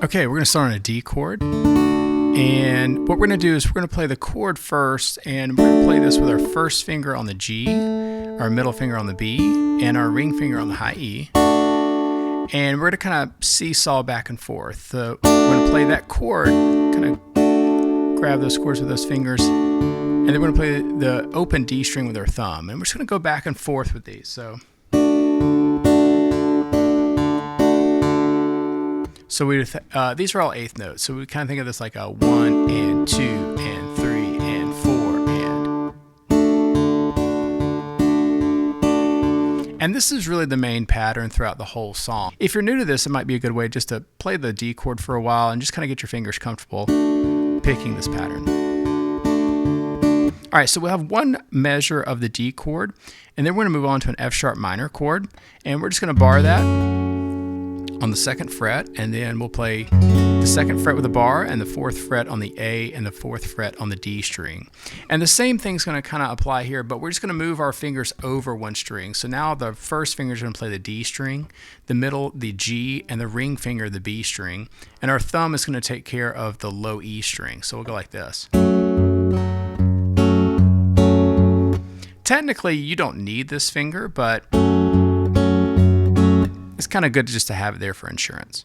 Okay, we're going to start on a D chord. And what we're going to do is we're going to play the chord first, and we're going to play this with our first finger on the G, our middle finger on the B, and our ring finger on the high E. And we're going to kind of seesaw back and forth. We're going to play that chord, kind of grab those chords with those fingers, and then we're going to play the open D string with our thumb. And we're just going to go back and forth with these. So these are all eighth notes. So we kind of think of this like a 1 and 2 and 3 and 4 and this is really the main pattern throughout the whole song. If you're new to this, it might be a good way just to play the D chord for a while and just kind of get your fingers comfortable picking this pattern. All right, so we'll have one measure of the D chord, and then we're going to move on to an F sharp minor chord, and we're just going to bar that on the 2nd fret, and then we'll play the 2nd fret with a bar and the 4th fret on the A and the 4th fret on the D string. And the same thing's going to kind of apply here, but we're just going to move our fingers over one string. So now the first finger is going to play the D string, the middle the G, and the ring finger the B string, and our thumb is going to take care of the low E string. So we'll go like this. Technically, you don't need this finger, but it's kind of good just to have it there for insurance.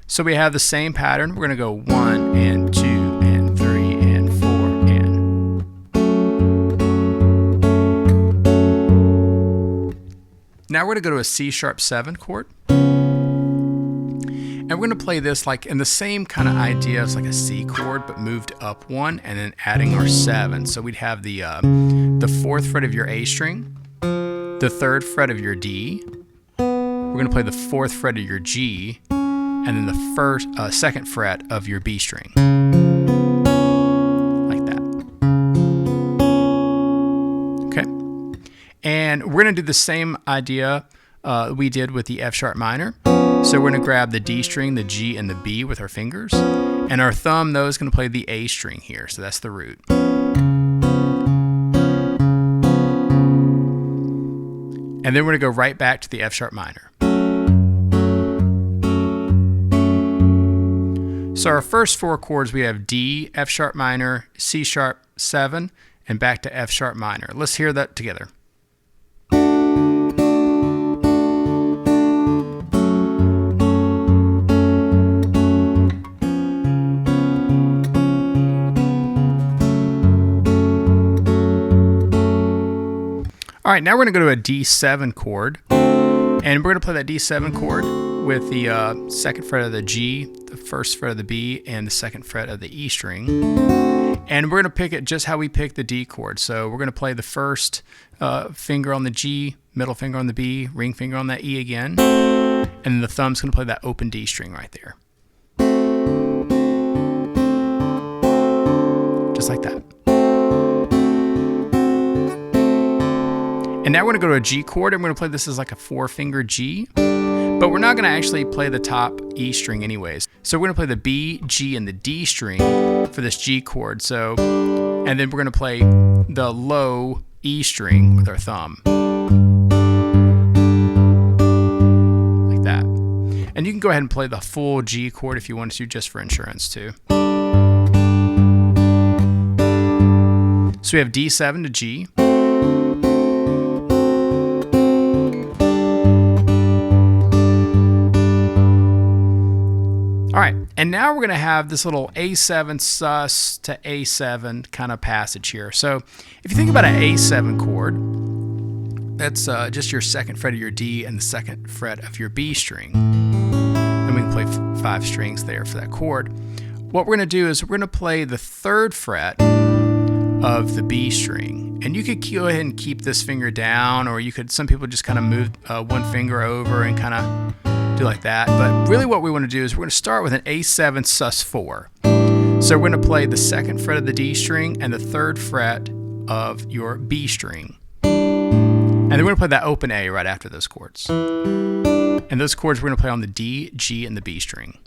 So we have the same pattern. We're going to go 1 and 2 and 3 and 4 and. Now we're going to go to a C sharp 7 chord. And we're going to play this like in the same kind of idea as like a C chord, but moved up one and then adding our 7. So we'd have the 4th fret of your A string, the 3rd fret of your D. We're going to play the 4th fret of your G, and then the 2nd fret of your B string. Like that. Okay. And we're going to do the same idea we did with the F sharp minor. So we're going to grab the D string, the G, and the B with our fingers. And our thumb, though, is going to play the A string here. So that's the root. And then we're going to go right back to the F sharp minor. So our first 4 chords, we have D, F sharp minor, C sharp 7, and back to F sharp minor. Let's hear that together. All right, now we're going to go to a D7 chord, and we're going to play that D7 chord with the 2nd fret of the G, the 1st fret of the B, and the 2nd fret of the E string. And we're going to pick it just how we pick the D chord. So we're going to play the first finger on the G, middle finger on the B, ring finger on that E again, and then the thumb's going to play that open D string right there. Just like that. And now we're going to go to a G chord, and we're going to play this as like a 4-finger G, but we're not going to actually play the top E string anyways. So we're going to play the B, G, and the D string for this G chord. So, and then we're going to play the low E string with our thumb. Like that. And you can go ahead and play the full G chord if you want to, just for insurance too. So we have D7 to G. All right, and now we're going to have this little A7 sus to A7 kind of passage here. So if you think about an A7 chord, that's just your 2nd fret of your D and the 2nd fret of your B string. And we can play 5 strings there for that chord. What we're going to do is we're going to play the 3rd fret of the B string. And you could go ahead and keep this finger down, or you could, some people just kind of move one finger over and kind of do like that. But really what we want to do is we're going to start with an A7 sus 4. So we're going to play the 2nd fret of the D string and the 3rd fret of your B string. And then we're going to play that open A right after those chords. And those chords we're going to play on the D, G, and the B string.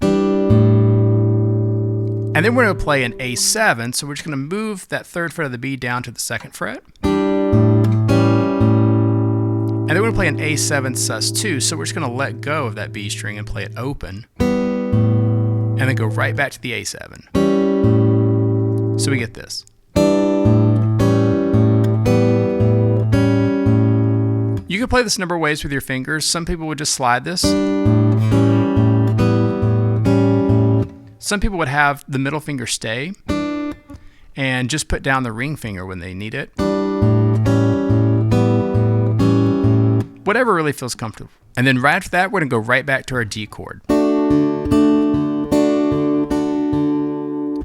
And then we're going to play an A7, so we're just going to move that 3rd fret of the B down to the 2nd fret. And then we're going to play an A7 sus2, so we're just going to let go of that B string and play it open. and then go right back to the A7. So we get this. You can play this a number of ways with your fingers. Some people would just slide this. Some people would have the middle finger stay and just put down the ring finger when they need it. Whatever really feels comfortable. And then right after that, we're going to go right back to our D chord.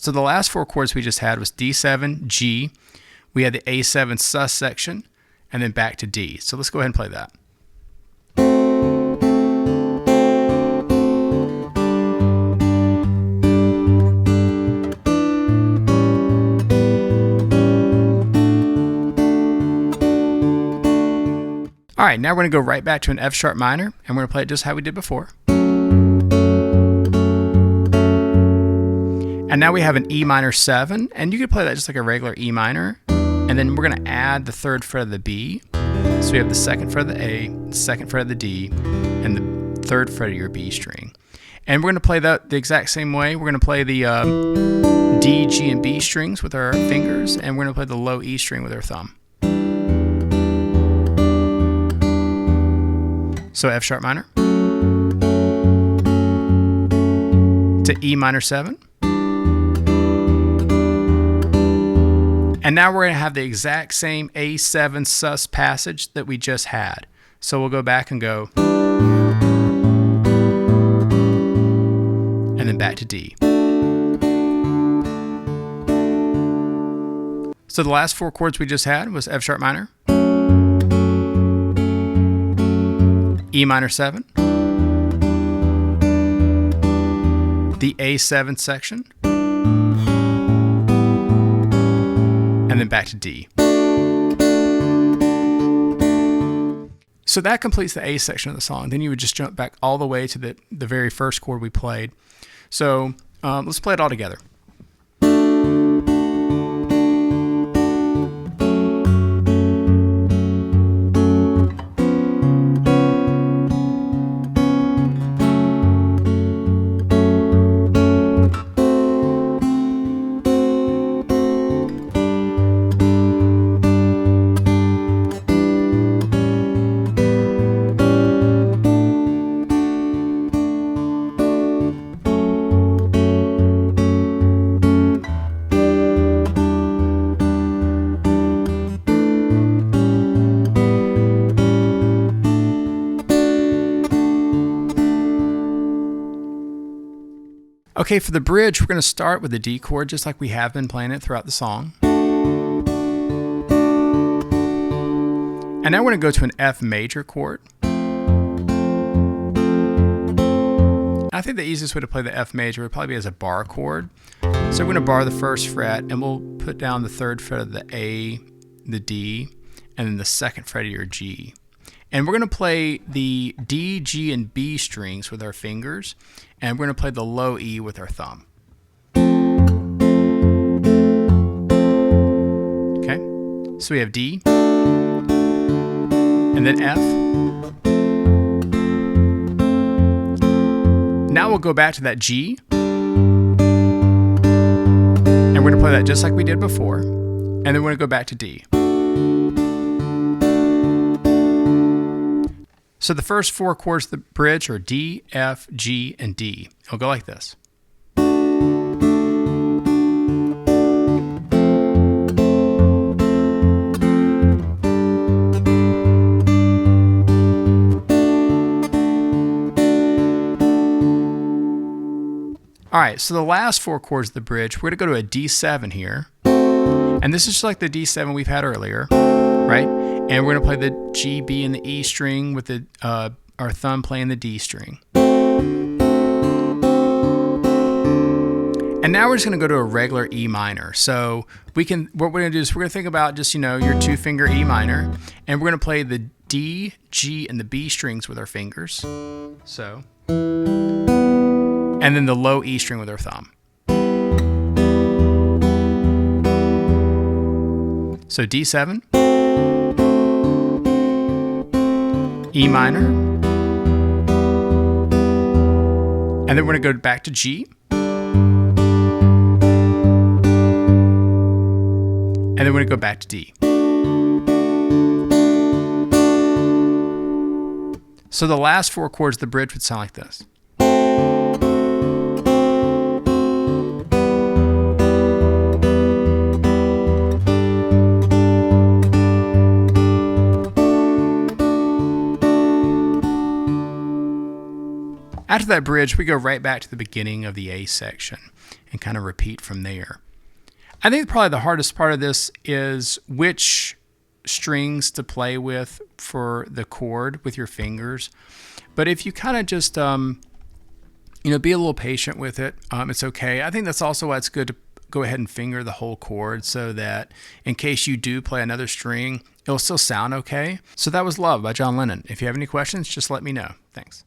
So the last 4 chords we just had was D7, G. We had the A7 sus section, and then back to D. So let's go ahead and play that. All right, now we're going to go right back to an F sharp minor, and we're going to play it just how we did before. And now we have an E minor 7, and you could play that just like a regular E minor. And then we're going to add the 3rd fret of the B. So we have the 2nd fret of the A, the 2nd fret of the D, and the 3rd fret of your B string. And we're going to play that the exact same way. We're going to play the D, G, and B strings with our fingers, and we're going to play the low E string with our thumb. So F sharp minor to E minor 7. And now we're going to have the exact same A7 sus passage that we just had. So we'll go back and go, and then back to D. So the last 4 chords we just had was F sharp minor, E minor 7, the A7 section, and then back to D. So that completes the A section of the song. Then you would just jump back all the way to the very first chord we played. So let's play it all together. Okay, for the bridge, we're going to start with the D chord just like we have been playing it throughout the song. And now we're going to go to an F major chord. I think the easiest way to play the F major would probably be as a bar chord. So we're going to bar the 1st fret, and we'll put down the 3rd fret of the A, the D, and then the 2nd fret of your G. And we're going to play the D, G, and B strings with our fingers, and we're going to play the low E with our thumb. Okay, so we have D, and then F. Now we'll go back to that G, and we're going to play that just like we did before, and then we're going to go back to D. So the first 4 chords of the bridge are D, F, G, and D. It'll go like this. All right, so the last 4 chords of the bridge, we're going to go to a D7 here. And this is just like the D7 we've had earlier, right? And we're going to play the G, B, and the E string with the, our thumb playing the D string. And now we're just going to go to a regular E minor. So what we're going to do is we're going to think about just, your 2-finger E minor. And we're going to play the D, G, and the B strings with our fingers. So. And then the low E string with our thumb. So D7, E minor, and then we're going to go back to G, and then we're going to go back to D. So the last 4 chords of the bridge would sound like this. After that bridge, we go right back to the beginning of the A section and kind of repeat from there. I think probably the hardest part of this is which strings to play with for the chord with your fingers. But if you kind of just, be a little patient with it, it's okay. I think that's also why it's good to go ahead and finger the whole chord so that in case you do play another string, it'll still sound okay. So that was Love by John Lennon. If you have any questions, just let me know. Thanks.